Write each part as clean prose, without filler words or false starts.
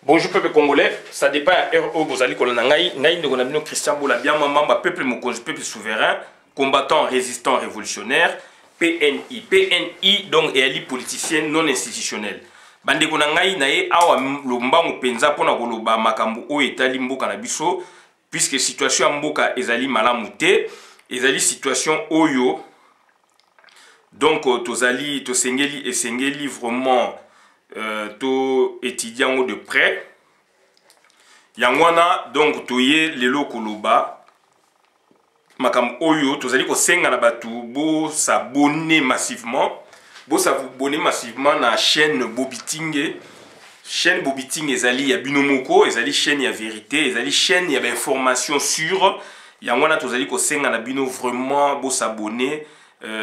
Bonjour peuple congolais, ça dépend à RO Bozali Kolonangaï, Naïn de Christian Boula, bien maman, peuple Mokonzi, peuple souverain, combattant, résistant, révolutionnaire, PNI. PNI, donc, est ali politicien non institutionnel. Bande Konangaï, nae, awa lomba penza pona koloba makambu o etali mboka na biso, puisque situation mboka ezali malamute, ezali situation oyo, donc, tozali, tosengeli, esengeli vraiment. To étudiant de près yangwana donc toye lelo koloba makam oyo tozali ko senga na batu bo s'abonner massivement na chaîne Bobiting. Chaîne Bobiting ezali ya binomoko, ezali chaîne ya vérité, ezali chaîne ya information sûre. Yangwana tozali ko senga na bino vraiment bo s'abonner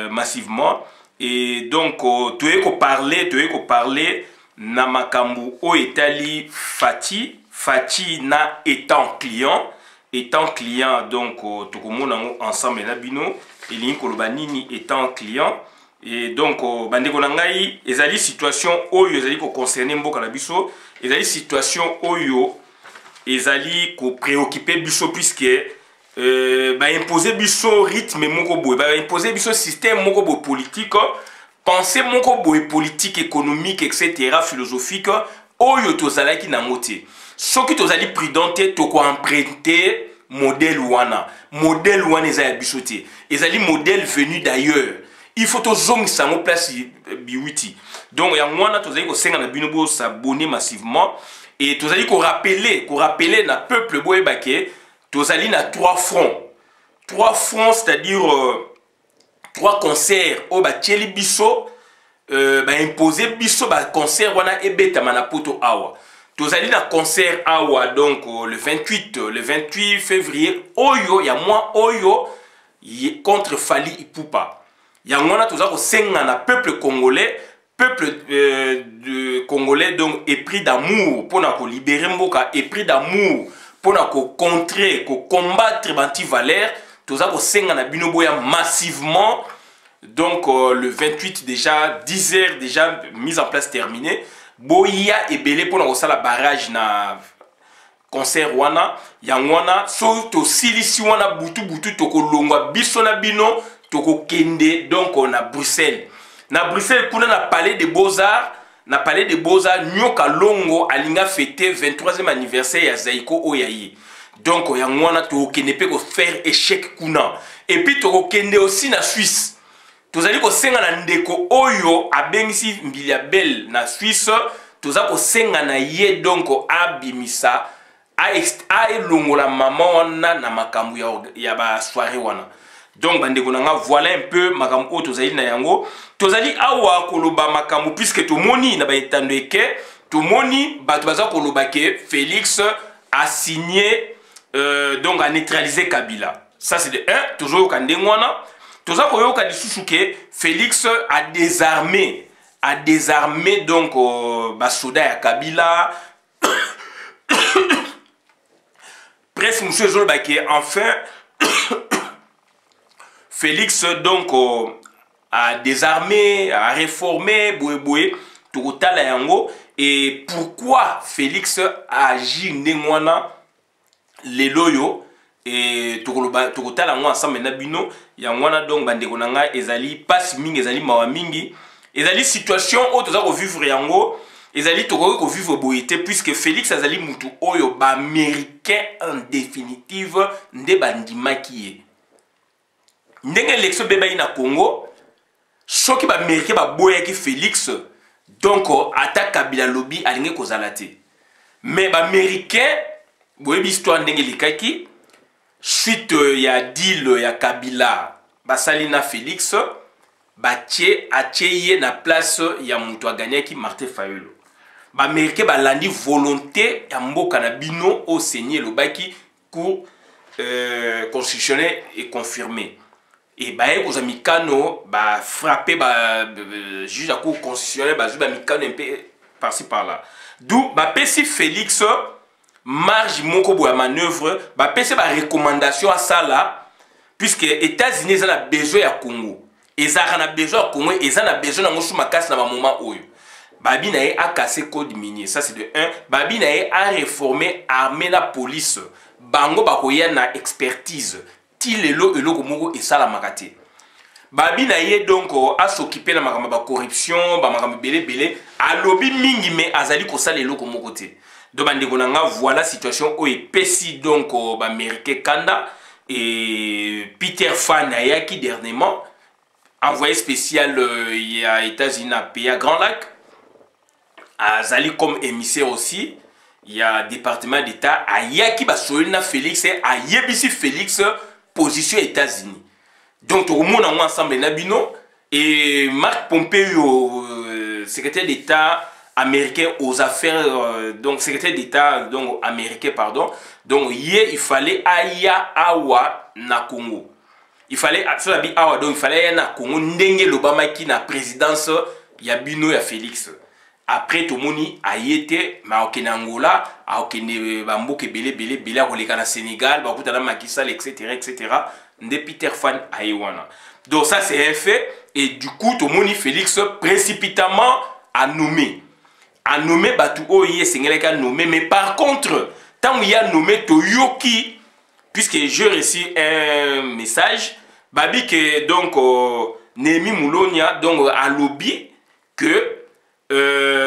massivement. Et donc toye ko parler na makambu o etali Fati na étant client donc tokomona ensemble na bino elingi koloba nini étant client. Et donc bandeko na ngai ezali situation oyo ezali ko concerner mboka na biso, ezali situation oyo ezali ko préoccuper biso puisque ba imposer biso rythme moko boy, ba imposer biso système moko boy politique, pensée moko boy politique, économique, etc. philosophique, oyo tozalaki na moté. Soki tozali prudente, toko emprunter modèle wana. Modèle wana ezali bisoté. Ezali modèle venu d'ailleurs. Il faut tozong sa mo place biwiti. Donc ya wana tozali ko senga na bino bo s'abonner massivement et tozali ko rappeler na peuple boy baké, tozali na trois fronts. Trois fronts, c'est-à-dire trois concerts au batieli biso imposer biso ba concert wana ebeta manapoto awa. Tozali na concert awa donc le 28 février oyo ya mois oyo contre Fali Ipupa. Ya ngona toza ko senga na peuple congolais congolais donc épris d'amour pour na ko libérer mboka, épris d'amour pour na ko contrer, ko combattre banti-valère. Toza ko senga na bino boya massivement. Donc le 28 déjà 10 heures déjà mise en place terminée. Boya et belé pour na la barrage na concert wana yangwana so to silisi wana butu toko longwa biso na bino toko kende donc on a Bruxelles. Na Bruxelles kuna na palais des Beaux-Arts, na palais des Beaux-Arts nyoka longo alinga fêter 23e anniversaire ya Zaiko Oyayi. Donc yangwana to kende pe ko faire échec kuna. Et puis to kende aussi na Suisse. Tozali ko senga na ndeko oyo abengisi Mbiliabel na Suisse, toza ko senga na ye donc abimisa a elongola maman wana na makambu ya ba soirée wana. Donc bandeko nanga voilà un peu makambu o tozali na yango. Tozali awa koloba makambu puisque to moni na ba etandeke, to moni bato baza koloba ke Félix a signé donc a neutralisé Kabila. Ça c'est de 1 toujours kandengwana. Toza koyoka lisusu ke Félix a désarmé donc basoda ya Kabila. Presque monsieur Zolbake enfin Félix donc a désarmé, a réformé boé tokotala yango. Et pourquoi Félix a agi ndengwana leloyo et tokotala yango ensemble na bino yangwana donc bandeko nanga ezali passe mingi ezali mawa mingi ezali situation o toza ko vivre yango ezali toko ko vivre boité puisque Félix azali mutu oyo ba américain en définitive nde bandimaki ye ndenge élection beba ina Congo soki ba américain ba boyaki Félix donc attaque Kabila lobby alinge kozala te mais ba américain boyebi histoire ndenge likaki suite ya deal ya Kabila basalina Félix batie atie na place ya mutu aganyaki Martin Fayulu ba américain balandi volonté ya mboka na bino au Seigneur lobaki cour constitutionnel et confirmé et baye ko zamikano ba frapper ba juge à cour constitutionnel ba zuba mikano un peu par-ci par-là d'où ba pesi Félix marge moko boya manœuvre ba pesi ba recommandation à ça là puisque États-Unis ont besoin ya Congo, ils ont besoin ya Congo, ils ont besoin na ngosu makasi na ba moment oyo Babi na a cassé code minier. Ça c'est de 1. Babi na a réformé armée la police. Bango bakoya na expertise. Ti lelo eloko moko et ça la makate. Babi na ye donc a s'occuper na makamba ba corruption, ba makamba belé a lobby mingi mais azali ko sala eloko moko te. Donc bande konanga voilà situation o epesi donc ba américain Kanda et Peter Fan ayaki dernièrement envoyé spécial il y a États-Unis à pays à Grand Lac. Azali comme émissaire aussi. Il y a département d'État ayaki ba solina Félix et ayebisi Félix position États-Unis. Donc, tout le monde est ensemble Nabino et Marc Pompeo, secrétaire d'État américain aux affaires, donc secrétaire d'État donc américain pardon. Donc hier il fallait aya awa na Congo. Il fallait awa donc il fallait na Congo ndenge l'Obama qui na présidence ya bino ya Félix. Après tout le monde a été mais Angola, a okene bamboke belé a Sénégal, ba kutana Macky Sall etc. De Peter Fan Aïwana. Donc ça c'est un fait. Et du coup, tout le monde Félix précipitamment a nommé. A nommé Batu Oye Sengeleka nommé. Mais par contre, tant qu'il y a nommé Toyoki, puisque j'ai reçu un message, Babi que donc Nemi Moulonia donc a lobby que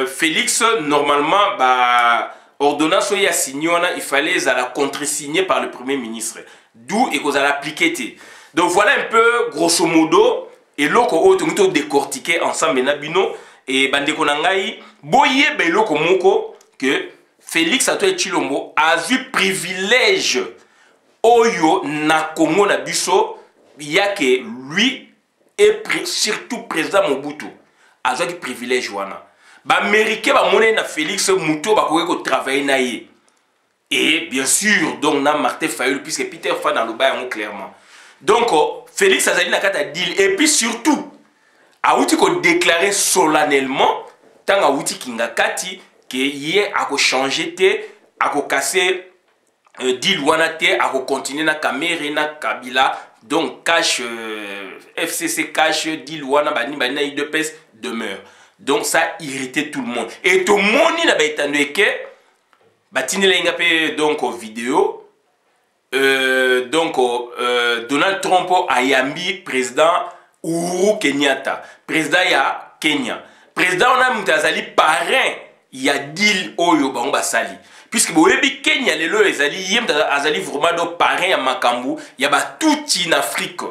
Félix normalement bah ordonnance ya signé il fallait la contre-signer par le premier ministre. D'où et qu'on a appliqué. Donc voilà un peu grosso modo et loko auto nous décortiquer ensemble Nabino et bande konangai boye be loko moko que Félix Antoine Tshilombo a eu privilège oyo na Congo na biso ya que lui est surtout président Mobutu a eu privilège wana ba américain ba moné na Félix Muto ba ko travailler na ye. Et bien sûr, donc, na Martin Fayulu, puisque Peter Fan dans le bail clairement. Donc, Félix Azali n'a qu'à deal. Et puis surtout, Aouti qu'on déclaré solennellement, tant Aouti Kingakati, que hier a changé, a cassé deal wanate, a continué na Kamere, na Kabila, donc cash, FCC cash, deal wana, bani, bani, de pèse demeure. Donc, ça irritait tout le monde. Et tout le monde, il a été que Batine Lengapé donc vidéo donc Donald Trump a yambi président Uhuru Kenyatta président ya Kenya président on a mutazali parrain ya deal oyo bango basali puisque boyebi Kenya lelo ezali yem azali vraiment do parrain ya makambu ya ba tout en Afrique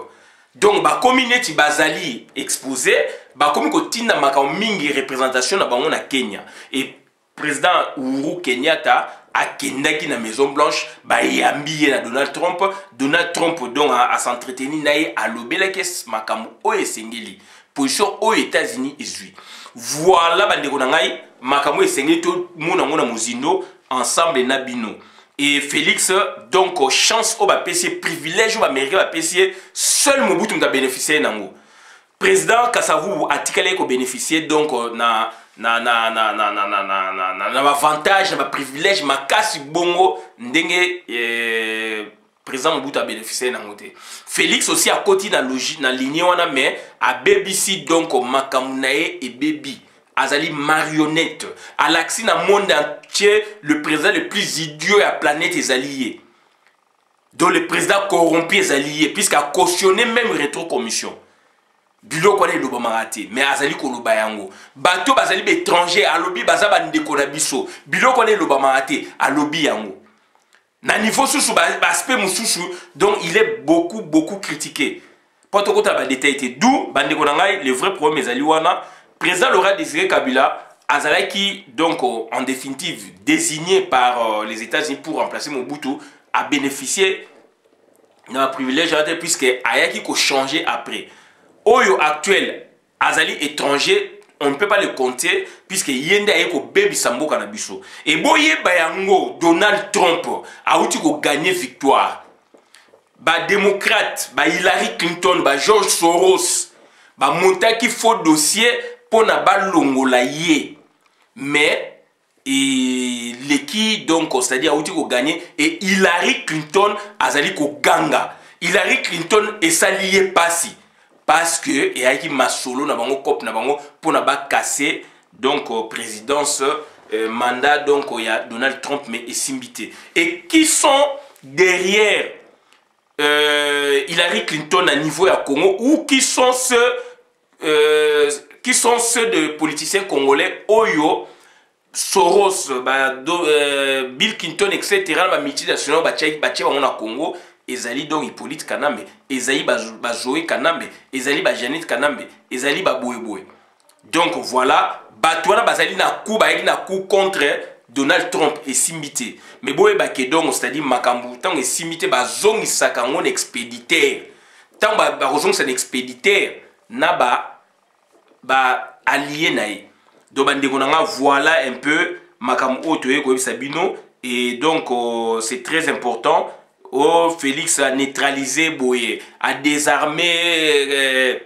donc ba communauté bazali exposé ba komi ko tinda makambu mingi représentation na bango na Kenya et président Uhuru Kenyatta a kendaki na Maison Blanche ba yambi na Donald Trump donc a s'entretenir naye a lobela kes makamu o esengeli position aux États-Unis ezui voilà bandeko na ngai makamu esengeli to mona muzindo ensemble na bino et Félix donc chance au ba PC privilège au américain ba PC seul Mobutu m'a bénéficié nango président Kasavu a tikale ko bénéficier donc na avantage, na privilège, ma kasi bongo ndenge président Mobutu a bénéficié na ngote. Félix aussi a côté na logique na ligne wana mais a BBC donc makamunae et baby azali marionnette. À l'axi na monde entier le président le plus idiot de la planète est allié. Donc le président corrompu est allié puisqu'à cautionné même rétro-commission. Bilo kone loba marate mais azali ko loba yango bato bazali be étranger alobi baza ba ndeko na biso bilo kone loba marate alobi yango na niveau susu ba aspect mususu donc il est beaucoup critiqué pas to kota ba détail d'où bandeko na ngai le vrai problème ezali wana président Laurent Désiré Kabila azalaki donc en définitive désigné par les États-Unis pour remplacer Mobutu a bénéficié d'un privilège puisque ayaki ko changer après. Oyo actuel, azali étranger, on ne peut pas le compter puisque yende ayeko baby samboka na biso. Et boye bayango Donald Trump a outi ko gagner victoire. Ba démocrate, ba Hillary Clinton, ba George Soros, ba montaki faux dossier pour na ba longola ye. Mais l'équipe donc c'est-à-dire outi ko gagner et Hillary Clinton azali ko ganga. Hillary Clinton est salié passi. Parce que et aiki masolo na bango cop na bango pour na ba casser donc présidence mandat donc il y a Donald Trump mais esimbité. Et qui sont derrière Hillary Clinton à niveau à Congo, ou qui sont ceux de politiciens congolais Oyo Soros, Bill Clinton, etc. Les multinationales na Congo, ezali donc Hippolyte Kanambe, ezali Zoé Kanambe, ezali Janet Kanambe, ezali Boye. Donc voilà, batouana bazali na coup contre Donald Trump et simité. Mais boye donc c'est-à-dire makambu tant et simité bazong isakangon expéditeur. Tant bazong c'est un expéditeur na ba allié nae. Donc voilà un peu makambu otoye ko sabino et donc c'est très important. Oh, Félix a neutralisé Boye, a désarmé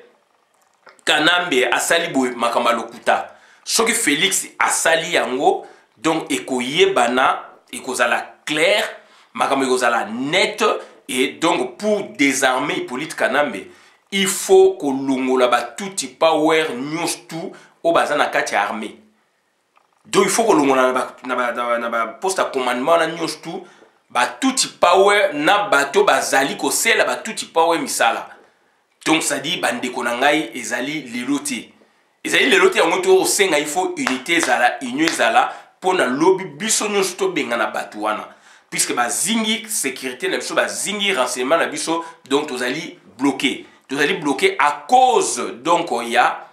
Kanambe, a sali Boye, makamba lokuta. Ce que Félix a sali yango, donc ekoye bana, ekozala clair, makamba ekozala net, et donc pour désarmer Hippolyte Kanambe, il faut que l'ongola ba touti power news tout au bazana kati armée. Donc il faut que l'ongola na ba poste à commandement na news tout. Ba touti power na bato bazali ko sela ba touti power misala. Donc ça dit bandeko na ngai ezali lelote. Ezali lelote yango to senga il faut unité zala union zala pona lobby biso nyonso to benga na bato wana. Puisque ba zingi sécurité na biso ba zingi renseignement na biso donc tozali bloqué. Tozali bloqué à cause donc il y a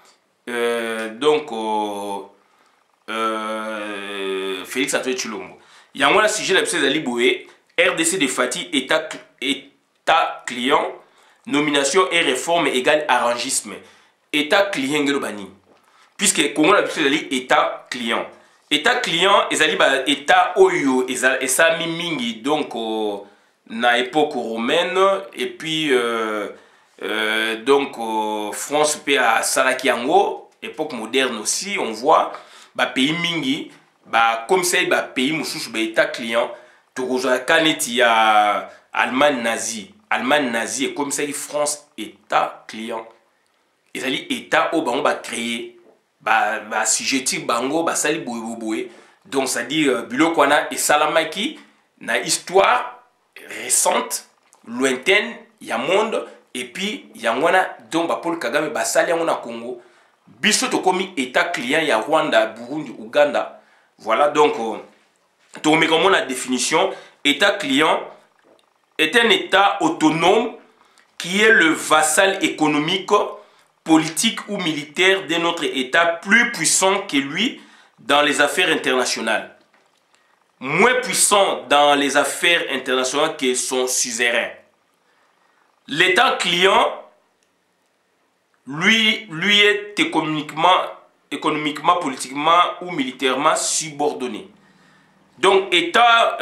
Félix Antoine Tshilombo. Il y a un sujet de Zali Boué, RDC de Fatih, état client, nomination et réforme égale arrangisme. État client globani. Puisque Congo a dit état client. État client, état oyo, et ça mingi donc na époque romaine et puis donc France pe à Salakiango, époque moderne aussi, on voit pays mingi. Comme ça, pays moussous, état client, il y a Allemagne nazie. Allemagne nazie, et comme ça, France état client. Et ça dit état au bango créé, sujet bango, sali boue. Donc ça dit bilokwana et salamaki, na histoire récente, lointaine, il y a monde, et puis il y a donc Paul Kagame, sali na Congo. Biso to komi état client, il y a Rwanda, Burundi, Ouganda. Voilà donc, tu remets comment la définition. État client est un État autonome qui est le vassal économique, politique ou militaire d'un autre État plus puissant que lui dans les affaires internationales. Moins puissant dans les affaires internationales que son suzerain. L'État client, lui est économiquement, politiquement ou militairement subordonné. Donc, État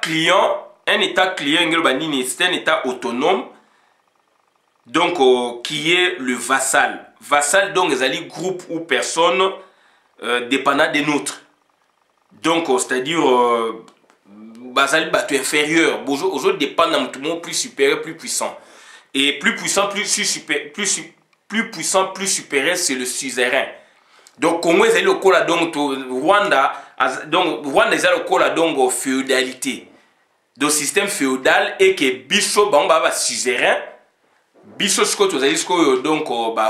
client, un État client, c'est un État autonome, donc qui est le vassal. Vassal, donc, c'est-à-dire groupe ou personne dépendant des nôtres. Donc, c'est-à-dire, basal bateau inférieur. Aux autres dépendent d'un tout monde plus supérieur, plus puissant. Et plus puissant, plus supérieur, c'est le suzerain. Donc, Congo est le cas donc Rwanda est le cas donc féodalité. Donc, système féodal et que biso bamba suzerain, biso donc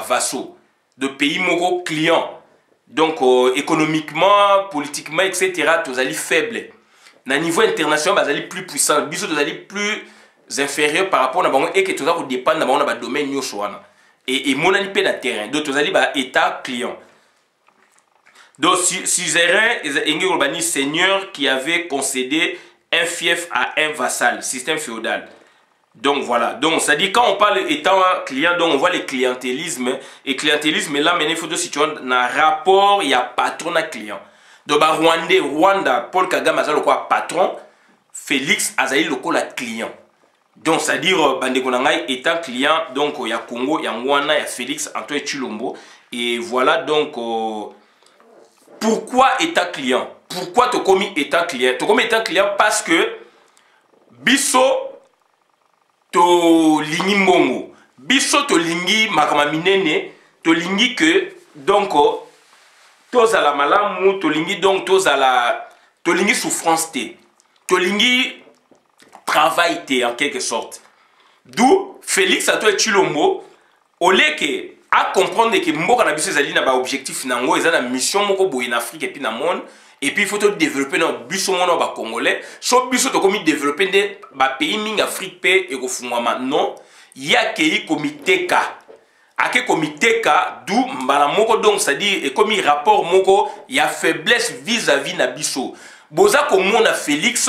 vassaux de pays moko clients. Donc, économiquement, politiquement, etc., tu es faible. Na niveau international, tu es plus puissant. Biso tu es plus inférieur par rapport à et que tu dépend de la domaine et mon pe na terrain. Donc tu as état client. Donc suzerain est seigneur qui avait concédé un fief à un vassal, système féodal. Donc voilà. Donc ça dit quand on parle état client, donc on voit le clientélisme et clientélisme là mais il faut situer dans rapport il y a patron à client. Donc Rwanda, Paul Kagame a le quoi patron, Félix Azaï le quoi client. Donc, c'est-à-dire, Bandekonangai étant client, donc il y a Congo, il y a Mwana, il y a Félix Antoine Tshilombo. Et voilà donc, pourquoi état client? Pourquoi tu as commis état client? Tu as commis état client parce que biso to lingi mbongo. Biso to lingi makama minene, to lingi que donc tozala malamu tolingi donc tolingi souffrance te tolingi travail te en quelque sorte. D'où Félix Antoine Tshilombo oleke à comprendre que mboka na biso ezali na ba objectif nango eza na mission moko boye en Afrique et puis na monde et puis il faut développer na biso mona ba congolais so biso to komi développer de ba pays mingi Afrique pe e ko fungwama non ya kei comité ka ake comité ka d'où mbala moko donc c'est-à-dire et comme rapport moko ya faiblesse vis-à-vis na biso boza ko mona Félix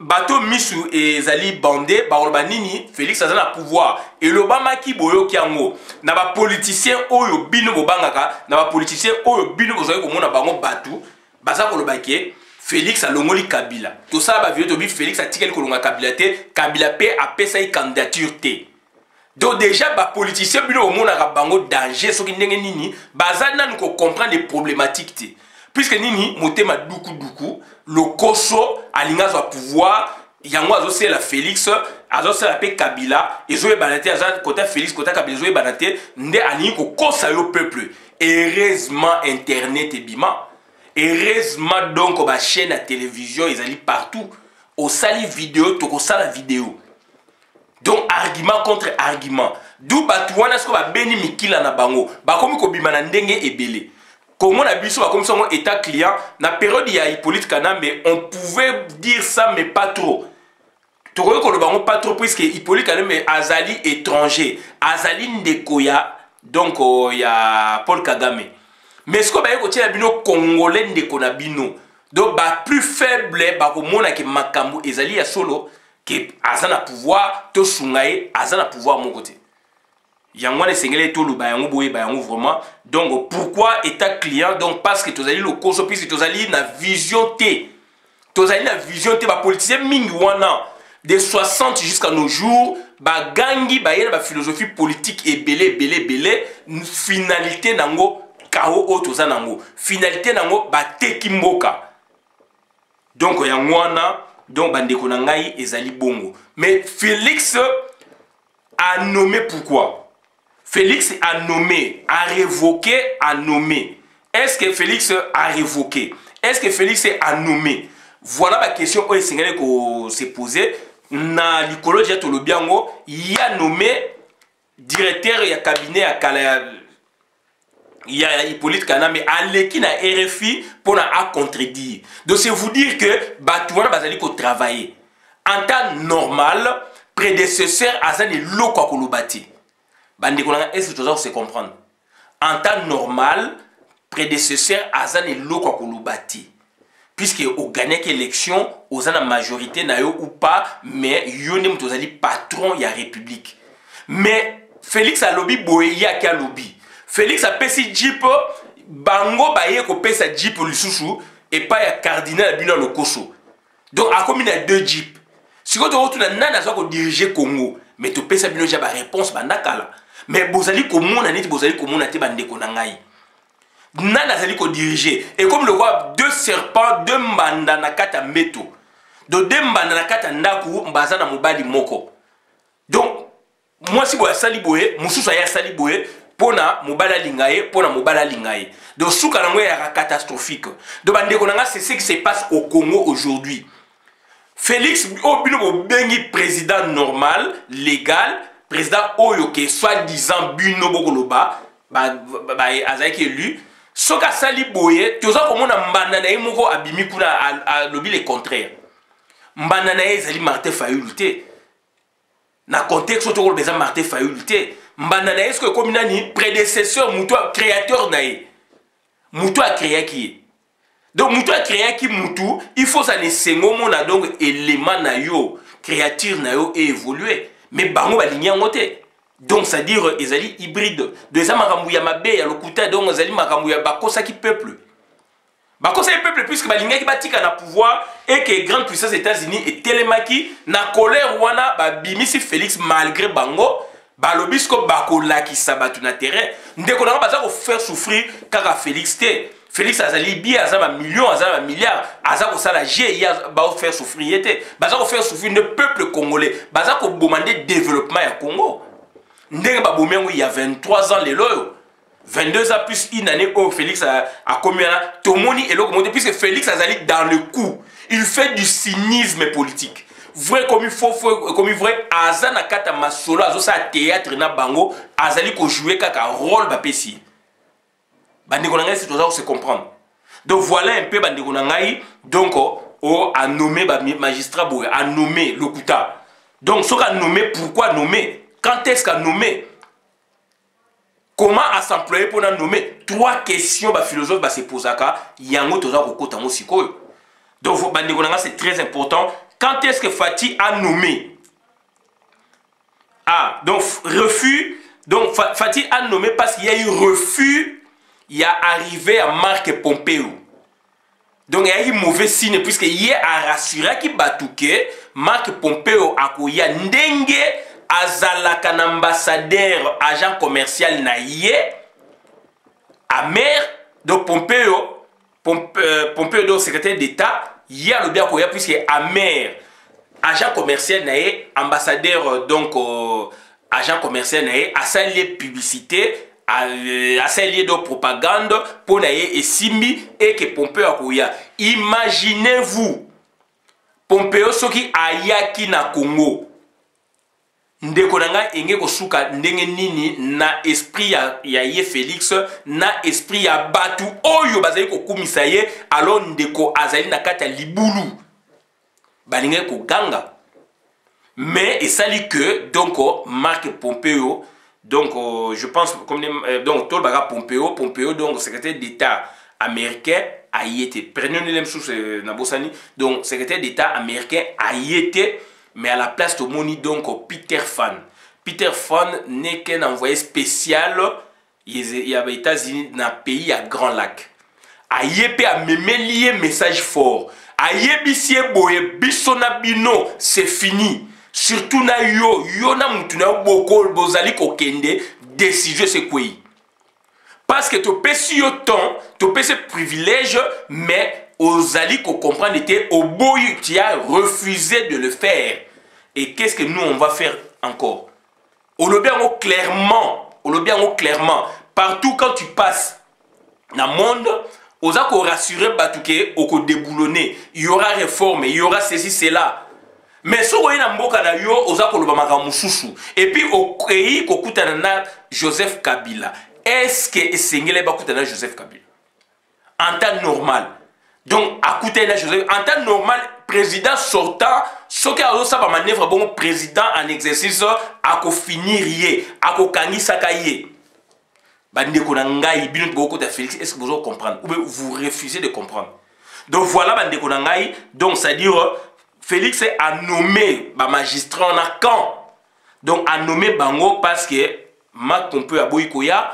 bato misu ezali bandé ba nini Félix aza na pouvoir et l'Obama ki boyo kiango na ba politicien oyo bino bobangaka na ba politicien oyo bino bozoye komona bango batu baza ko lobaki Félix alongoli Kabila to ça ba vieux to bi Félix atikeli kolonga Kabila te Kabila pe apesa i candidature te donc déjà ba politicien bino bomona ka bango danger soki ndenge nini baza nanu ko comprendre les problématiques te puisque nini motema duku le koso alinga za pouvoir yango azose la Félix azose la pe Kabila ezoye banate aza côté Félix côté Kabila ezoye banate nde alingi ko kosa yo peuple heureusement internet ebima heureusement donc ba chaîne à télévision ils allient partout au sali vidéo to ko sala vidéo donc argument contre argument d'où batu wana sko ba beni mikila na bango ba komi ko bima na ndenge ebele. Comment on a vu ça comme ça, état client, na période il y a Hippolyte Kana, mais on pouvait dire ça, mais pas trop. Tu vois qu'on ne pas trop, puisque Hippolyte Kana, mais Azali étranger, Azali Ndekoya, donc il y a Paul Kagame. Mais ce qu'on a dit, c'est que Congolais Ndekonabino, donc plus faible, comme que Makambu, Azali a solo, que Azana pouvoir, to Sungaye, Azana pouvoir mon côté. Yangwane Sengele tout le bayango boye bayango vraiment. Donc pourquoi état client? Donc parce que tu as dit le cours puisque tu as dit la vision T. Tu as dit la vision T, ba politicien mingi wana de 60 jusqu'à nos jours, ba gangi ba yena ba philosophie politique et belé finalité nango kao o toza nango. Finalité nango ba teki mboka. Donc yangwana donc bandeko na ngai ezali bongo. Mais Félix a nommé pourquoi? Félix a nommé, a révoqué, a nommé. Est-ce que Félix a révoqué? Est-ce que Félix a nommé? Voilà la question que s'est posée. Na l'icolo de Tolobiango, il a nommé directeur et cabinet à Kala. Il y a Hippolyte Kana, mais à l'équipe na RFI pour a contredire. Donc c'est vous dire que Batouana Bazali ko travailler. En temps normal, prédécesseur Azani Loko Kolobati. Est-ce que tu dois se comprendre? En temps normal, prédécesseur Azan et Loko Kolobati. Puisque au gagné l'élection, aux la majorité ou pas, mais yonem tozali patron ya république. Mais Félix a lobby boye a ka lobby. Félix a pesi jeep bango baye ko pesa jeep lisusu et pas ya cardinal bino le koso. Donc a comme il y a deux jeeps. Si vous retourne nana zo ko diriger Congo, mais tu pesa bino ja ba réponse bandakala. Mais bozali komona neti bozali komona te bandeko na ngai. Nana zali ko diriger et comme le roi deux serpents deux mbanda na kata meto. Donc deux mbanda na kata ndaku mbaza na mobali moko. Donc moi si boya sali boye, mususu ya sali boye pona mobala lingaye, pona mobala lingaye. Donc souka nango ya catastrophique. Donc bandeko na nga c'est ce qui se passe au Congo aujourd'hui. Félix Obino bengi président normal, légal, président Oyoke, soi-disant Bino Bogoloba, Azaïki élu, Soka Sali Boye, tu as comme on a Mbandanae Moko Abimi Kuna à lobby le contraire. Mbandanae Zali Martin Fayuluté. Na contexte où tu as besoin Martin Fayuluté. Mbandanae, est-ce que comme Nani, prédécesseur, Moutou, créateur Nae. Moutou a créé qui? Donc Moutou a créé qui Moutou, il faut ça ne s'engomo na donc élément na yo, créature na yo et évoluer. Mais bango ba ligne ngote. Donc c'est à dire ezali hybride. De ça makambu ya mabe ya lokuta donc ezali makambu ya bakosa ki peuple. Bakosa ki peuple puisque ba ligne ki batika na pouvoir et que grande puissance États-Unis et telemaki na colère wana ba bimisi Félix malgré bango ba lobisco bakola ki sabatu na terrain. Ndeko na ba za ko faire souffrir kaka Félix té. Félix Azali bien azama millions, azama milliards, azako sala GIA ba faire souffrir était, bazako faire souffrir le peuple congolais, bazako demander développement ya Congo. Ndenge ba bomengo il y a 23 ans les loyo. 22 ans plus une année où Félix a commis Tomoni et l'autre, puisque Félix a allé dans le coup. Il fait du cynisme politique. Vrai comme il faut, comme il vrai, Azana Kata Masolo, Azosa théâtre na bango, Azali ko jouer kaka rôle bapesi. Bandekonangai c'est toujours se comprendre. Donc voilà un peu Bandekonangai, donc a nommé magistrat boy, a nommé Lokuta. Donc ce qu'a nommé, pourquoi nommer? Quand est-ce qu'a nommé? Comment à s'employer pour nommer? Trois questions bah philosophe bah se posaka, yango toza ko kota mo sikoyo. Donc Bandekonangai c'est très important. Quand est-ce que Fati a nommé? Ah, donc refus. Donc Fati a nommé parce qu'il y a eu refus. Il y a arrivé à Marc Pompeo. Donc il y a eu mauvais signe puisqu'il y a rassuré qui batouke Marc Pompeo a koya ndenge azalaka ambassadeur agent commercial na yé amer donc Pompeo donc secrétaire d'État il a le bien koya puisque amer agent commercial na yé ambassadeur donc agent commercial na yé a sali publicité à lié de propagande pour naïe et simbi et que Pompeo a koya. Imaginez-vous Pompeo soki ayaki na Congo. Ndeko nanga enge kosuka ndenge nini na esprit ya ye Félix na esprit ya batu oyo bazali kokumisa ye alors ndeko azali na kata libulu. Balinga ko ganga. Mais et sali que donc Marc Pompeo donc, je pense, comme donc, Tolbaga Pompeo, donc, secrétaire d'État américain, a y été. Prenons les mêmes sources, Nabosani. Donc, secrétaire d'État américain a y été, mais à la place de Moni, donc, Peter Fan. Peter Fan n'est qu'un envoyé spécial, il y avait États-Unis dans un pays à Grand Lac. A y été, a même message fort. A y est, boye, bisonabino, c'est fini. Surtout na yo na mutuna boko bozali kokende décision c'est quoi parce que tu pèses yo temps tu pèses privilège mais ozali ko comprendre était au boy tu as refusé de le faire et qu'est-ce que nous on va faire encore on le bien clairement partout quand tu passes dans le monde oza ko rassurer batuke oko déboulonner il y aura réforme il y aura ceci cela. Mais si vous avez un mboka na yo, oza koloba makambo mususu. Et puis au pays kokutana na Joseph Kabila. Est-ce que esengele ba kutana Joseph Kabila? En temps normal. Donc à kutana Joseph en temps normal président sortant, ce qui a sa manœuvre bon président en exercice a ko finir yé, a ko kangisa kaye. Bandeko na ngai bino boko ta Félix, est-ce que vous allez comprendre ou vous refusez de comprendre? Donc voilà bandeko na ngai, donc ça dire Félix a nommé ba magistrat en camp. Donc a nommé bango parce que Marc Pompeo a boykoya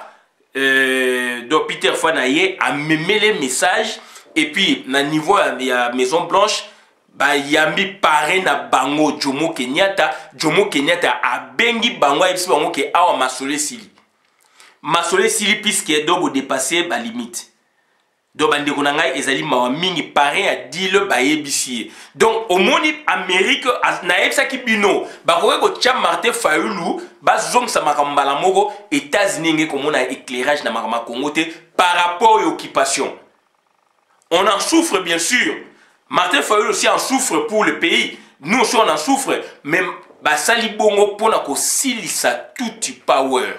donc Peter Fanaye a memé les messages et puis na niveau ya Maison Blanche ba yambi paré na bango Jomo Kenyatta a bengi bango a yebisi bango ke awa masole sili puisque donc dépasser ba limite. Donc bandeko na ngai ezali mawa mingi paré a dile ba yebisi. Donc au monde Amérique na yebisa ki bino ba ko tia Martin Fayulu ba zong sa makambala moko États-Unis nge komona éclairage na makama Congo te par rapport à l'occupation. On en souffre bien sûr. Martin Fayulu aussi en souffre pour le pays. Nous aussi on en souffre même ba sali bongo pona ko silisa tuti power.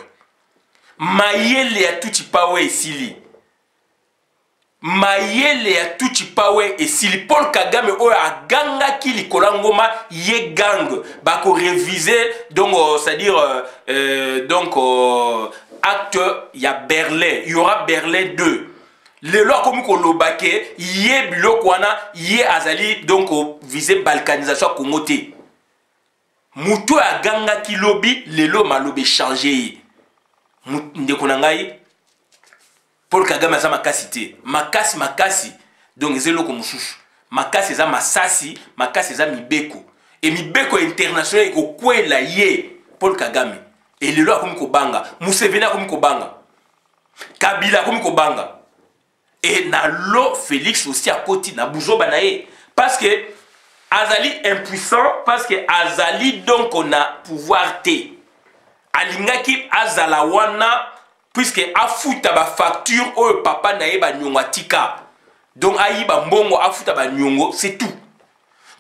Mayele ya tuti power isili. Mayele ya tuti pawe et si Paul Kagame oyo aganga ki likola ngoma ye gang bako réviser donc c'est-à-dire acte ya Berlin, il y aura Berlin 2. Le loi comme ko lobake ye biloko wana ye azali donc viser balkanisation Congo te. Muto aganga ki lobi lelo malobe changer. Ndeko na ngai Paul Kagame a makasi te. Makasi. Donc c'est le comme chouchou. Makasi za masasi, makasi za mibeko. Et mibeko international ko kwela ye Paul Kagame. Et le loi comme ko banga, Museveni comme ko banga. Kabila comme ko banga. Et na lo Félix aussi à côté na buzo banaye parce que azali impuissant parce que azali donc on a pouvoir te. Alingaki azala wana puisque afuta ba facture oyo papa na ye ba nyongo tika. Donc ayi ba mbongo afuta ba nyongo, c'est tout.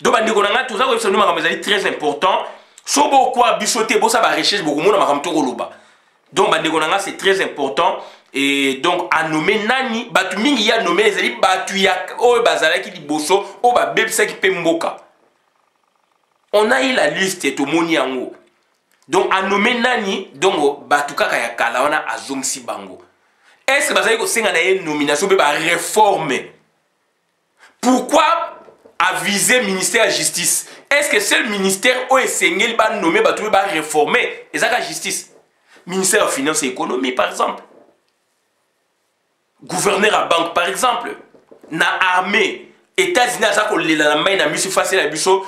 Donc bandeko na nga tout ça ko ça makambo ezali très important. So quoi bisoté bo ça ba recherche beaucoup mona makambo to koloba. Donc bandeko na nga c'est très important. Et donc à nommer nani batu mingi ya nommer ezali batu ya oyo bazala ki liboso o ba bebisa ki pe mboka. On a eu la liste to moni yango. Donc à nommer nani donc batu kaka ya kala wana azongsi bango. Est-ce que bazali ko senga na ye nomination be ba réforme? Pourquoi aviser ministère de la justice? Est-ce que c'est le ministère où est ba nommé batu ba réformer et ça la justice? Ministère de Finances et Économie par exemple. Gouverneur à banque par exemple. Na armée États-Unis ça ko lela na mai na misu face la biso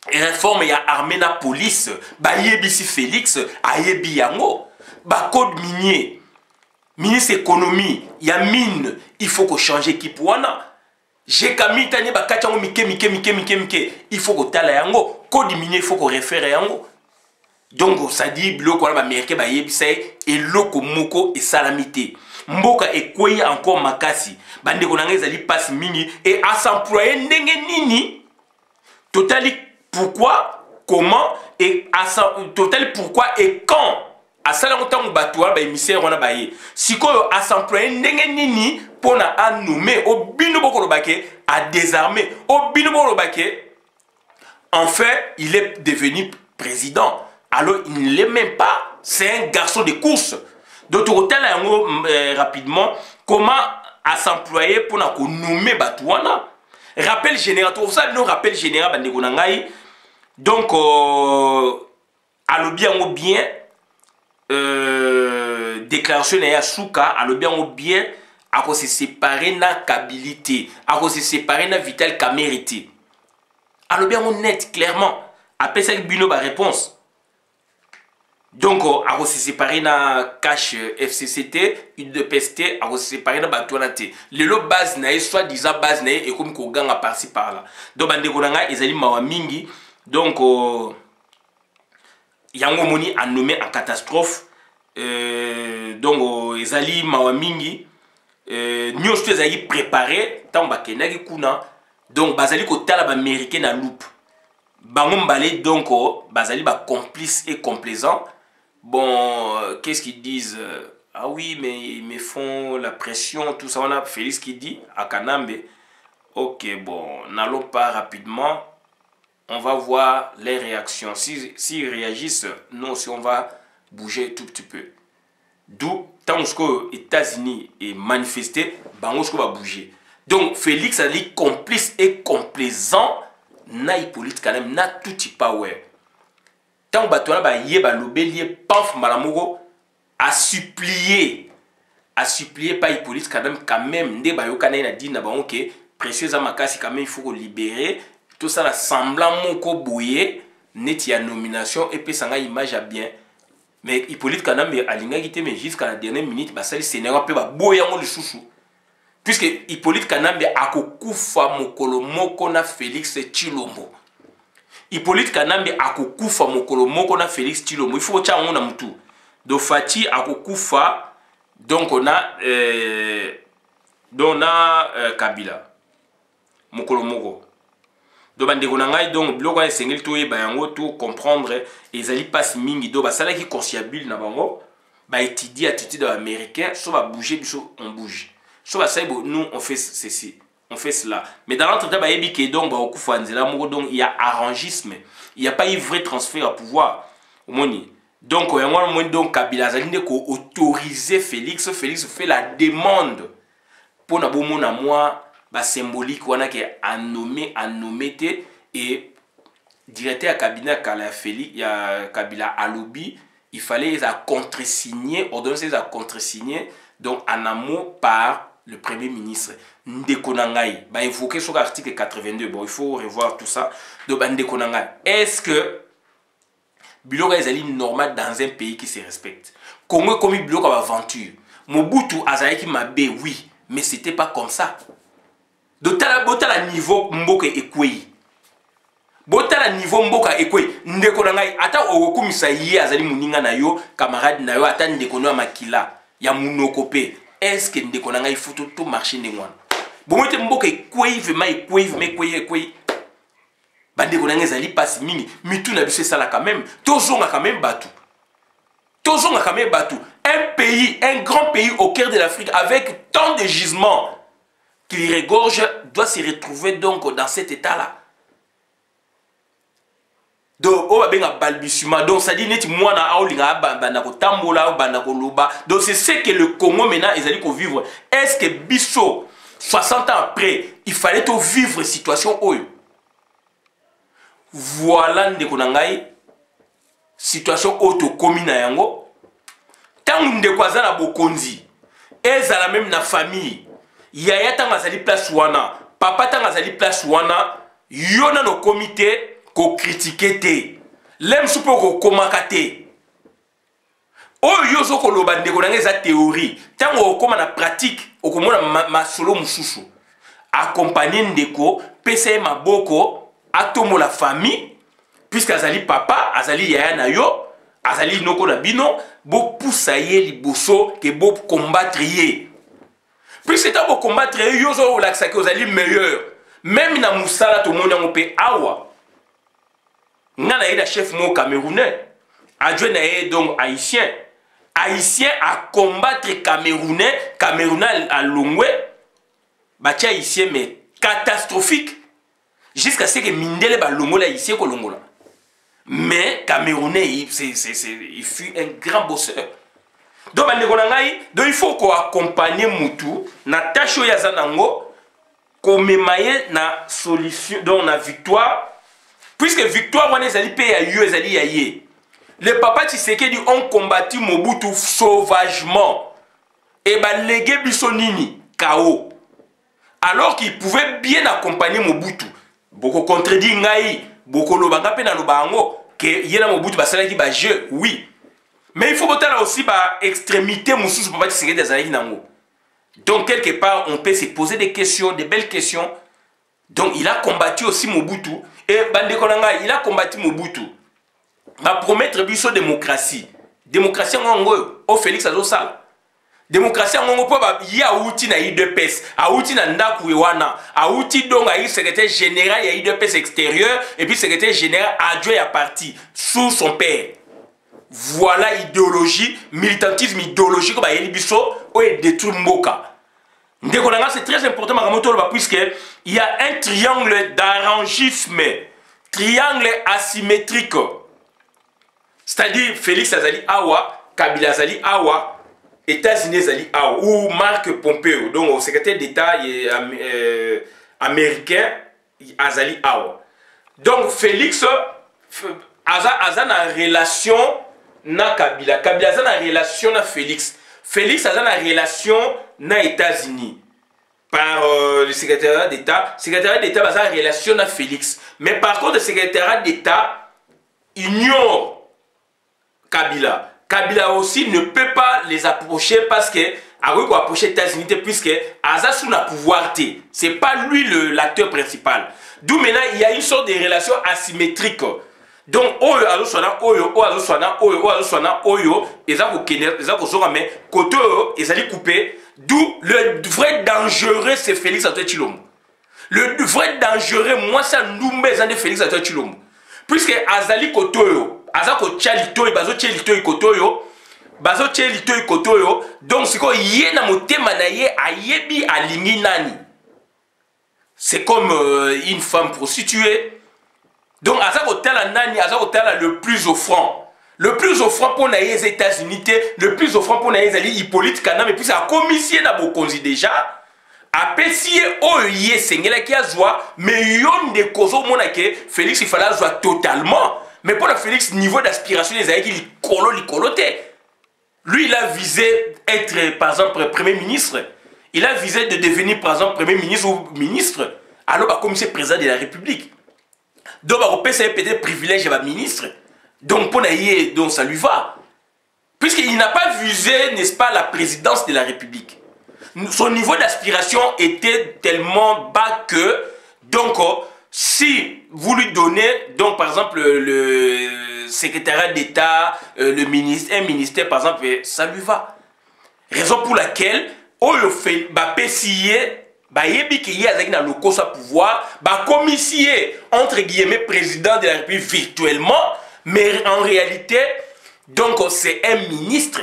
réforme ya armée na police ba yebisi Félix ayebi yango ba code minier ministre économie ya mine il faut que changer équipe wana j'ai kami tani ba kachango mike il faut que tala yango code minier il faut que référer yango donc ça dit bloko wana ba américain ba yebisa et loko moko et salamité mboka ekweyi encore makasi bandeko na ngai ezali passe mingi et à s'employer ndenge nini totali pourquoi comment et total pourquoi et quand à ça longtemps batouan ba émissaire on a baillé sikoyo à s'employer ndenge nini pour na a nommer au bino bokolo baké à désarmer au bino bokolo baké en fait il est devenu président alors il ne l'est même pas c'est un garçon de course. Donc, rapidement, comment à s'employer pour nommer Batouana? Rappel général, tout ça, nous rappel général, donc, à l'objet bien, déclaration à Souka, à l'objet bien, à cause se séparer na qualité, à cause se séparer na vital qu'a mérité. À l'objet net, clairement, après ça, Bino ba réponse. Donc, à se séparer na cash FCCT, une de PST, à se séparer na Batouanate. Le lot base na soit disant base na et comme qu'on gagne à par-ci par-là. Donc, bande konanga, ils allaient mawa mingi. Donc, yango moni a nommé en catastrophe. Donc, ils allaient mawa mingi. Nous tous allaient préparer. Tant bakenagi kuna. Donc, bazali ko tala ba américain na loupe. Bangom balé donc, bazali ba complice et complaisant. Bon, qu'est-ce qu'ils disent? Ah oui, mais ils me font la pression, tout ça. On a Félix qui dit à Kanambe. Ok, bon, n'allons pas rapidement. On va voir les réactions. S'ils réagissent, nous aussi, on va bouger tout petit peu. D'où, tant que les États-Unis est manifesté, Bangosko va bouger. Donc, Félix a dit complice et complaisant. Na Hippolyte quand même, na tout y power. Tant batona ba yeba lobelier paf malamogo a supplié pas Hippolyte quand même nde ba yokana na dit na ba OK précieux amakasi quand même il faut libérer tout ça la semblant moko boyer net ya nomination et puis sanga image a bien mais Hippolyte quand même alinga quitté mais jusqu'à la dernière minute ba sali sénégal pe ba boya mo le chouchou puisque Hippolyte Kanambe akokufa mokolo moko na Félix Tshilombo. Hippolyte Kanambe akokufa mokolo moko na Félix Tshilombo. Il faut que on a mutu. Do Fati akokufa donc on a Kabila mokolo moko. Do bande konanga donc bloko ya sengel to ba yango to comprendre ezali passe mingi do ba sala ki consciable na bango ba étudier attitude américain so ba bouger biso on bouge. Nous on fait ceci, on fait cela. Mais dans l'entretien, donc il y a arrangisme, il n'y a pas eu vrai transfert à pouvoir. Donc donc Kabila Zaline autoriser Félix fait la demande pour na bomo na moi ba symbolique wana ke a nommé et directeur à cabinet Kala Félix il y a Kabila Alobi, il fallait à contresigner, ordonner à contresigner donc en amont par le Premier ministre. Ndekonangai, bah évoquer sur l'article 82, bon il faut revoir tout ça. Donc Ndekonangai, est-ce que Biloko est normal dans un pays qui se respecte? Comment comme Biloko a aventure? Mobutu Azaïki Mabe, oui, mais c'était pas comme ça. Donc t'as le niveau Mboka Ekweyi. Botala niveau Mboka Ekweyi. Ndekonangai, ata okumisa yé Azali Muninga na yo, camarade na yo, ata Ndekono Makila. ya munokopé. Est-ce que ndeko na ngai faut tout marcher ndengwana? Bon moi te mboka ekweyi ma ekweyi. Bandeko na ngai zali passe mingi, mitu na biso sala quand même. Tozonga quand même batou. Un pays, un grand pays au cœur de l'Afrique avec tant de gisements qu'il regorge doit se retrouver donc dans cet état-là. Donc, on va bien balbutiement. Donc, ça dit, moi, donc, c'est ce que le Congo maintenant, ils allaient vivre. Est-ce que Bissot, 60 ans après, il fallait vivre situation où? Voilà, ndekonangai, situation auto commune yango. Tant ndekwaza na bokonzi, ezala même na famille. Yaya tanga zali place wana, papa tanga zali place wana, yona no comité ko critiquer te. Lem soupe ko komaka te. O yozo ko loba ndeko na ngeza théorie, tango okoma na pratique, okomona masolo mususu. Accompagner ndeko, pese maboko, atomo la famille, puisque azali papa, azali yaya na yo, azali noko na bino, bo poussaye liboso ke bo combattre ye. Puisque tant bo combattre ye, yozo la que azali meilleur. Même na musala to mona ngope awa. Ngana yeda chef mo camerounais. Adjoint na ye donc haïtien. Haïtien à combattre camerounais, camerounais à Longwe. Batia haïtien mais catastrophique. Jusqu'à ce que Mindele ba Longola haïtien ko Longola. Mais camerounais il fut un grand bosseur. Donc il faut qu'on accompagne Moutou na tacho ya zanango ko memaye na solution donc na victoire. Puisque victoire, on est allé payer à Yé. Les papas Tshisekedi ont combattu Mobutu sauvagement. Et bah, légué Bissonini, KO. Alors qu'ils pouvaient bien accompagner Mobutu. Beaucoup contredit Ngaï, beaucoup l'obanga pena l'obango, que Yéna Mobutu, bah, ça qui bah, jeu, oui. Mais il faut botter là aussi, bah, extrémité, Moussous, papa Tshisekedi des années nango. Donc, quelque part, on peut se poser des questions, des belles questions. Donc, il a combattu aussi Mobutu. Et Bandekonanga, il a combattu Mobutu. Va promettre biso démocratie. Démocratie en Congo, au Félix Azosal. Démocratie en Congo, il y a outil na IDPS, a outil na Ndaku Ewana, a outil donc a secrétaire général, il y a IDPS extérieur, et puis secrétaire général adjoint à parti, sous son père. Voilà idéologie, militantisme idéologique, comme il biso, ou détruit Mboka. C'est très important puisque il y a un triangle d'arrangisme, triangle asymétrique. C'est-à-dire Félix Azali Awa, Kabila Azali Awa, États-Unis Azali Awa, ou Marc Pompeo, donc au secrétaire d'État américain Azali Awa. Donc Félix a une relation na Kabila, Kabila a une relation na Félix. Félix a une relation na États-Unis par le secrétariat d'État. Le secrétariat d'État a une relation à Félix. Mais par contre, le secrétariat d'État ignore Kabila. Kabila aussi ne peut pas les approcher parce que Aoué va approcher les États-Unis puisque Aza sous la pouvoir. Ce n'est pas lui l'acteur principal. D'où maintenant il y a une sorte de relation asymétrique. Donc, oyo azoswana oyo, oyo azoswana oyo, oyo azoswana oyo, ezako mais côté oyo, ezali coupé. D'où le vrai dangereux c'est Félix Antoine Tshilombo. Le vrai dangereux, moi ça nous met de Félix Antoine Tshilombo. Puisque azali côté oyo, azako tchalito et bazo tchalito et côté oyo, bazo tchalito et côté oyo, donc c'est quoi yé na motema na ye ayebi alingi nani. C'est comme une femme prostituée. Donc, le plus offrant. Le plus offrant pour les États-Unis, le plus offrant pour les Hippolyte Kana, et puis ça a commissionné na bokonzi déjà. Apprécié oye sengela qui a joie, mais yon de kozo monake Félix il fallait jouer totalement. Mais pour le Félix niveau d'aspiration les aïe il coloté. Lui il a visé être par exemple premier ministre. Il a visé de devenir par exemple premier ministre ou ministre. Alors comme c'est président de la République. Donc, on peut peut-être privilège à ministre. Donc, pour naïe, donc ça lui va. Puisqu'il n'a pas visé, n'est-ce pas, la présidence de la République. Son niveau d'aspiration était tellement bas que, donc, si vous lui donnez, donc, par exemple, le secrétariat d'État, un ministère, par exemple, ça lui va. Raison pour laquelle, oyo fait ba PCA, ba yebi ki y a na loko sa pouvoir, ba commissaire entre guillemets président de la République virtuellement, mais en réalité, donc c'est un ministre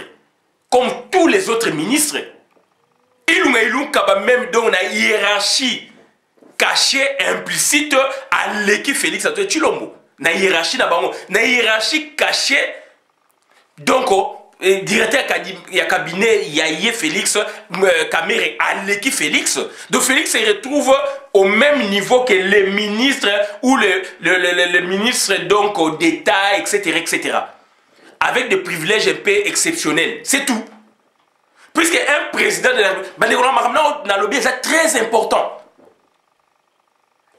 comme tous les autres ministres. Il kaba même dans la hiérarchie cachée implicite à l'équipe Félix Antoine Tshilombo. Na hiérarchie na bango, na hiérarchie cachée donc directeur ya cabinet Yaye Félix Kamere à l'équipe Félix. Donc Félix se retrouve au même niveau que les ministres ou le ministre donc d'État, etc., etc. Avec des privilèges un peu exceptionnels. C'est tout. Puisque un président de la République, c'est très important.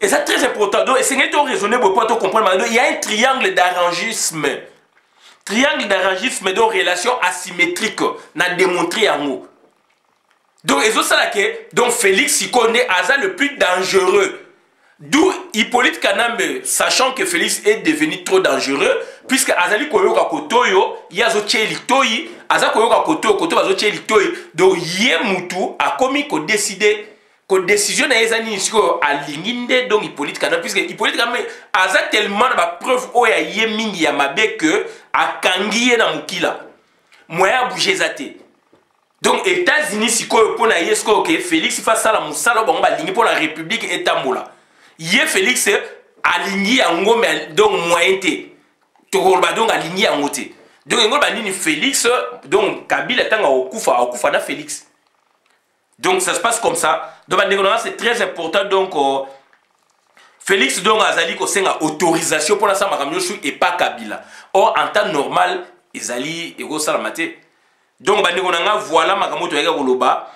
Et c'est très important. Donc, c'est raisonner pour comprendre. Il y a un triangle d'arrangisme. Triangle d'arrangisme de relation asymétrique. N'a démontré en haut. Donc, et ça que donc Félix il connaît Aza le plus dangereux. D'où Hippolyte Kanambe, sachant que Félix est devenu trop dangereux, puisque Azali Koyoka Kotoyo, Yazoche Litoyi, Aza Koyoka Kotoyo, Koto Bazoche Litoyi, donc Yé Moutou a commis qu'on décidé, qu'on décision na Ezani à l'inginde, donc Hippolyte Kanambe, puisque Hippolyte Kanambe, Aza tellement de preuve oya Yé Mingi Yamabe que a Kangiye na Mukila. Moya bouger zate. Donc, États-Unis, si pour na yesko que Félix fasse ça la moussala, bon, ba lingi pour la République et Tambola. Yé Félix aligné en gros, mais donc moyen té. Torolba donc aligné en côté. Donc, en gros, ni Félix, donc Kabila tanga au Koufa na Félix. Donc, ça se passe comme ça. Donc, c'est très important. Donc, Félix donc Azali ko senga autorisation pour la sa makamyosu et pas Kabila. Or, en temps normal, Ezali ego salamate. Donc, voilà makamoto yega koloba.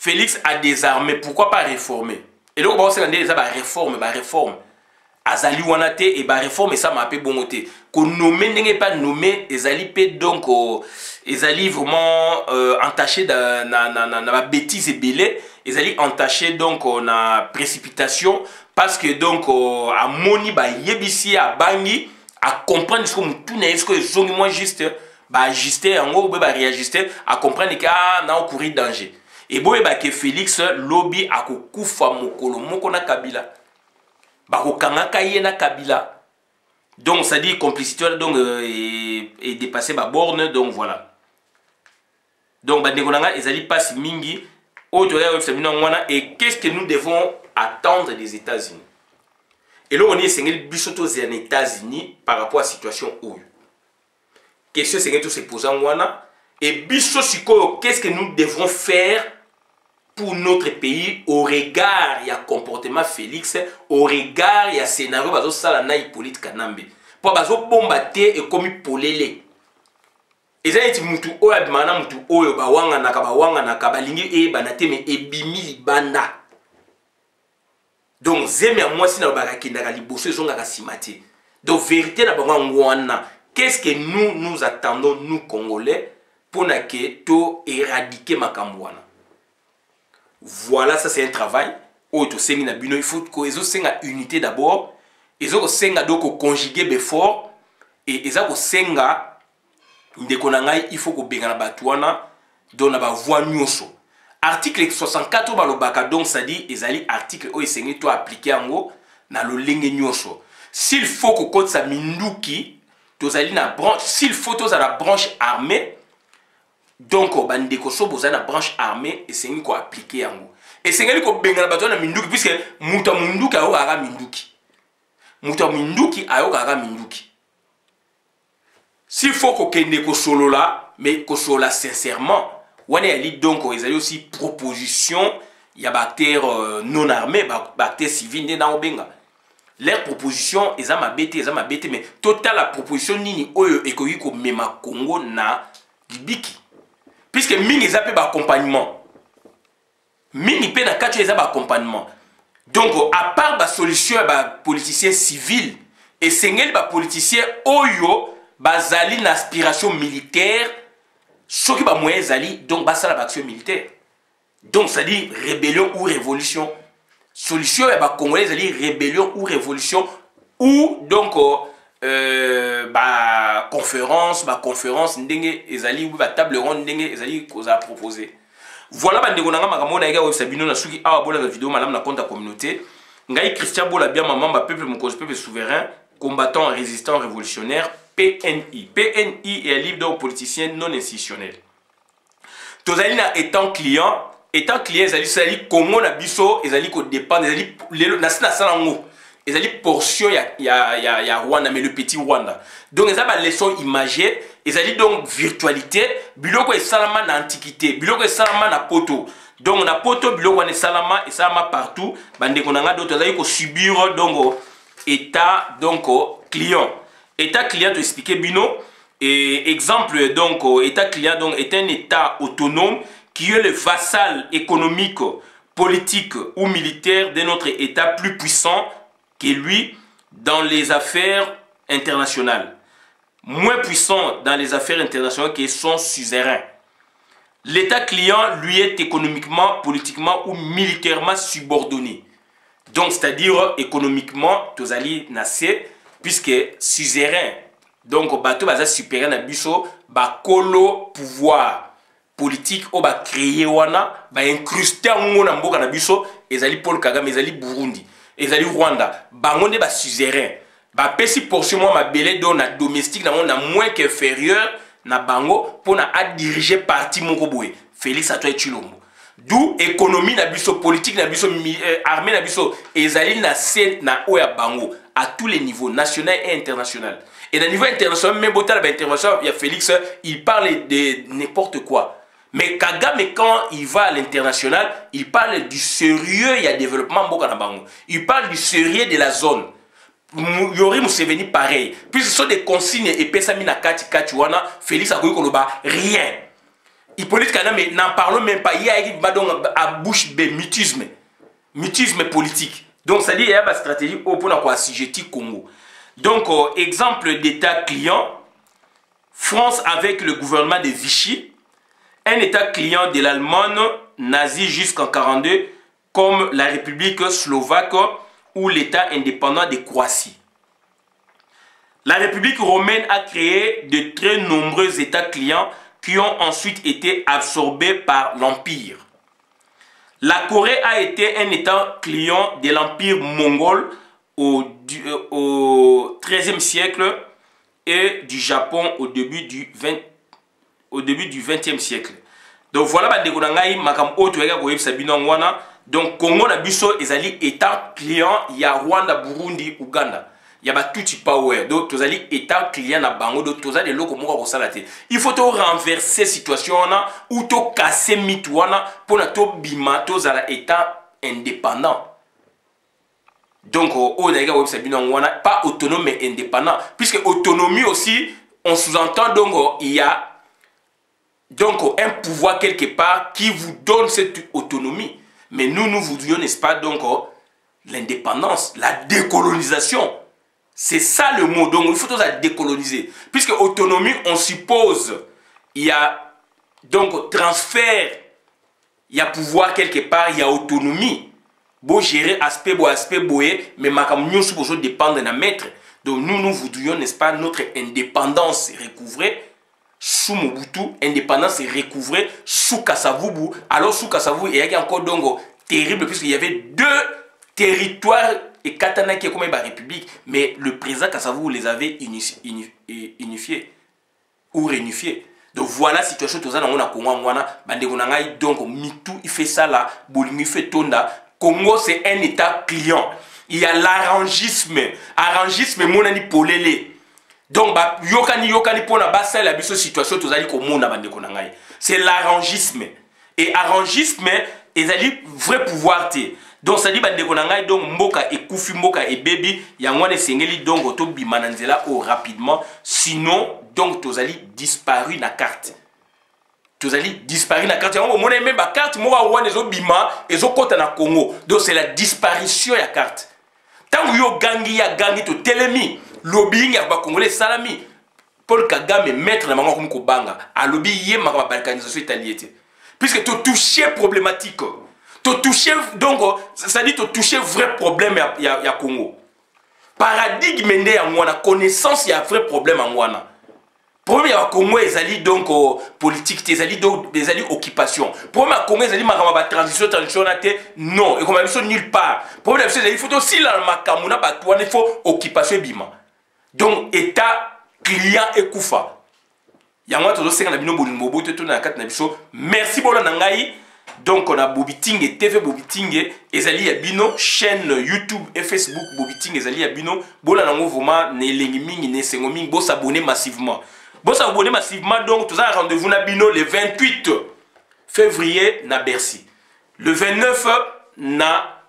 Félix a désarmé. Pourquoi pas réformer? Et donc, on va réforme. Azali wanate et ba réforme et ça m'a appelé bongoté. Qu'on nomme n'est pas nommé, Ezali peut donc Ezali vraiment entaché na bêtise et belé. Ezali entaché donc na précipitation parce que donc à moni ba yebisi à bangi à comprendre ce que tout n'est ce que zongi moi juste ba ajuster en gros ba réajuster à comprendre que na courir danger. Et bon, que Félix lobby a kufa mokolo moko na Kabila. Bako kangaka ye na Kabila. Donc ça dit complicité donc et dépasser ma borne donc voilà. Donc bandekonanga ezali passe mingi et qu'est-ce que nous devons attendre des États-Unis? Et là on est sengel bisoto aux États-Unis par rapport à la situation où. Question c'est que tout se pose en wana et biso siko qu'est-ce que nous devons faire pour notre pays au regard il y a comportement Félix, au regard il y a scénario bazo sala na Hippolyte Kanambe pour bazo bombater et comme polele ezali mutu oyo abimana mutu oyo bawanga na kabalingi e banate me ebimi libanda donc zemi a moi si na bakakenda ka liboso ezonga ka simate donc vérité na bango ngwana qu'est-ce que nous attendons nous Congolais pour na que to éradiquer makamwana. Voilà, ça c'est un travail. Il faut que les senga unité d'abord. Les autres senga donc conjuguer before et les autres senga il faut que bengana batouana dans la voie nyoso. Article 64 balobaka donc ça dit ezali article o esengi to appliquer ango na lo lenge nyoso. S'il faut que code sa minduki tozali na branche, s'il faut to la branche armée. Donc, bandeko so boza na branche armée et c'est une quoi appliquer en gros. Et c'est une quoi bengala bato na minduki puisque muta munduki ayo gara minduki. Muta munduki ayo gara minduki. S'il faut qu'on kende ko solo là, mais ko solo là sincèrement, wane ali donc ils avaient aussi proposition, il y a bactères non armés, bactères civils na obenga. Leur proposition ils ma bête mais total la proposition nini oyo ekoki ko mema Congo na libiki. Puisque mingi ils appellent accompagnement. Mingi pe na katu ils accompagnement. Donc à part la solution à politiciens civils et sengel ba politiciens oyo bazali na aspiration militaire, ce qui ba moyen zali donc ba sala action militaire. Donc ça dit rébellion ou révolution. Solution à ba congolais zali rébellion ou révolution ou donc conférence ndenge ezali ou table ronde ndenge ezali koza proposer. Voilà bandeko nanga makambo na ega website bino na suki awa bola vidéo malam na compte la communauté. Ngai Christian Bola bien maman ba peuple mon cause peuple souverain, combattant résistant révolutionnaire PNI. PNI est un livre d'un politicien non institutionnel. Tozali na étant client ezali Congo na biso ezali ko dépendre ezali lelo na sala ngo. Ezali portion ya Rwanda mais le petit Rwanda. Donc ezali ba leçon imagée, ezali donc virtualité, biloko esalama na antiquité, biloko esalama na poto. Donc na poto biloko na esalama partout, bande konanga d'autres ezali ko subir donc état donc client. État client to expliquer bino et exemple donc état client donc est un état autonome qui est le vassal économique, politique ou militaire de notre état plus puissant que lui dans les affaires internationales, moins puissant dans les affaires internationales que son suzerain. L'état client lui est économiquement, politiquement ou militairement subordonné. Donc c'est-à-dire économiquement tozali nassé puisque suzerain donc bateau baza supérieur na biso ba kolo pouvoir politique o ba créer wana ba incruster ngo na mboka na biso ezali Paul Kagame ezali Burundi ezali Rwanda bango nde ba suzerain ba pesi portion moi mabele do na domestique na moins qu'inférieur na bango pour na diriger parti moko boye Félix Antoine Tshilombo. D'où économie na biso politique na biso armée na biso ezali na scène na oya bango à tous les niveaux national et international. Et à niveau international même botal ba intervention il y a Félix il parle de n'importe quoi. Mais Kagame, quand il va à l'international, il parle du sérieux, il y a développement Mboka na bango. Il parle du sérieux de la zone. Yori Museveni pareil. Puis ce sont des consignes et pesami na kati wana, Félix Akoyi Koloba, rien. Hippolyte Kagame, n'en parlons même pas. Il y a à bouche de mutisme politique. Donc ça dit il y a une stratégie pour assujetter Congo. Donc exemple d'état client, France avec le gouvernement de Vichy. Un état client de l'Allemagne nazie jusqu'en 1942 comme la République slovaque ou l'état indépendant de Croatie. La République romaine a créé de très nombreux états clients qui ont ensuite été absorbés par l'Empire. La Corée a été un état client de l'Empire mongol au XIIIe siècle et du Japon au début du XXe siècle. Donc voilà bandeko na ngai makam oto yaka koyebisa bino ngwana. Donc Congo na biso ezali état client ya Rwanda, Burundi, Uganda. Ya ba tuti power. Donc tozali état client na bango donc tozali loko moko ko sala te. Il faut to renverser situation wana ou to casser mythe wana pour na to bima to zala état indépendant. Donc on a yaka koyebisa bino ngwana pas autonome mais indépendant puisque autonomie aussi on sous-entend donc il y a donc un pouvoir quelque part qui vous donne cette autonomie. Mais nous voudrions, n'est-ce pas, donc l'indépendance, la décolonisation. C'est ça le mot. Donc il faut la décoloniser. Puisque autonomie, on suppose, il y a donc transfert, il y a pouvoir quelque part, il y a autonomie. Bon gérer aspect boé, mais ma camion suppose dépendre d'un maître. Donc nous voudrions, n'est-ce pas, notre indépendance recouvrée. Sous Mobutu, indépendance est recouvrée sous Kassavubu. Alors sous Kassavubu, il y a encore donc terrible puisqu'il y avait deux territoires et Katana qui est comme une république. Mais le président Kassavubu les avait unifiés ou réunifiés. Donc voilà la situation tout ça dans le Congo. Donc Mitu il fait ça là, Bolingi fait Tonda. Congo c'est un état client. Il y a l'arrangisme. Arrangisme monani polele. Donc, yokani pour la basse la situation, c'est l'arrangisme. Et arrangisme, est vrai pouvoir. Donc, ça dit, donc, Mboka et Koufi, Mboka et Baby, Yangwane Sengeli, donc, Otobi Mananzela, rapidement. Sinon, donc, tozali disparu na carte. Tozali disparu na carte. On a même la carte, moi, on a bima, et zo kota na Congo. Donc, c'est la disparition de la carte. Tant que yo gangi, ya gangi, to telemi. Lobbying ya Congolais salami Paul Kagame maître na mango comme Kobanga a lobby yé ma balkanisation italienne puisque tu touché problématique tu touché donc ça dit tu touché vrai problème ya Congo paradigme nde ya ngwana connaissance ya vrai problème en ngwana problème ya Congo ezali donc politique te ezali donc ezali occupation problème ya Congo ezali makambo ba transition na te non et comme biso nulle part problème ya biso ezali faut aussi la makambo na bato wana il faut occupation ebima donc état client ekufa yango tozosenga na bino bolingo bote to na kati na biso merci bona na ngai donc on a Bobitingue TV Bobitingue ezali ya bino chaîne YouTube et Facebook Bobitingue ezali ya bino bola nango vraiment ne lengi mingi ne sengo mingi bo s'abonner massivement donc tout ça rendez-vous na bino le 28 février na Bercy le 29 na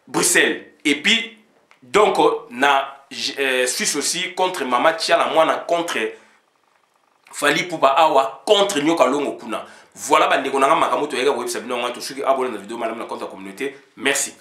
Bruxelles et puis donc na Suisse aussi contre Mama Tiala mwana contre Fali Poupa Awa contre Nyoka Longo Kuna. Voilà, bandeko nanga makamoto yega website bino ngatu suki abonne na vidéo madame na compte communauté. Merci.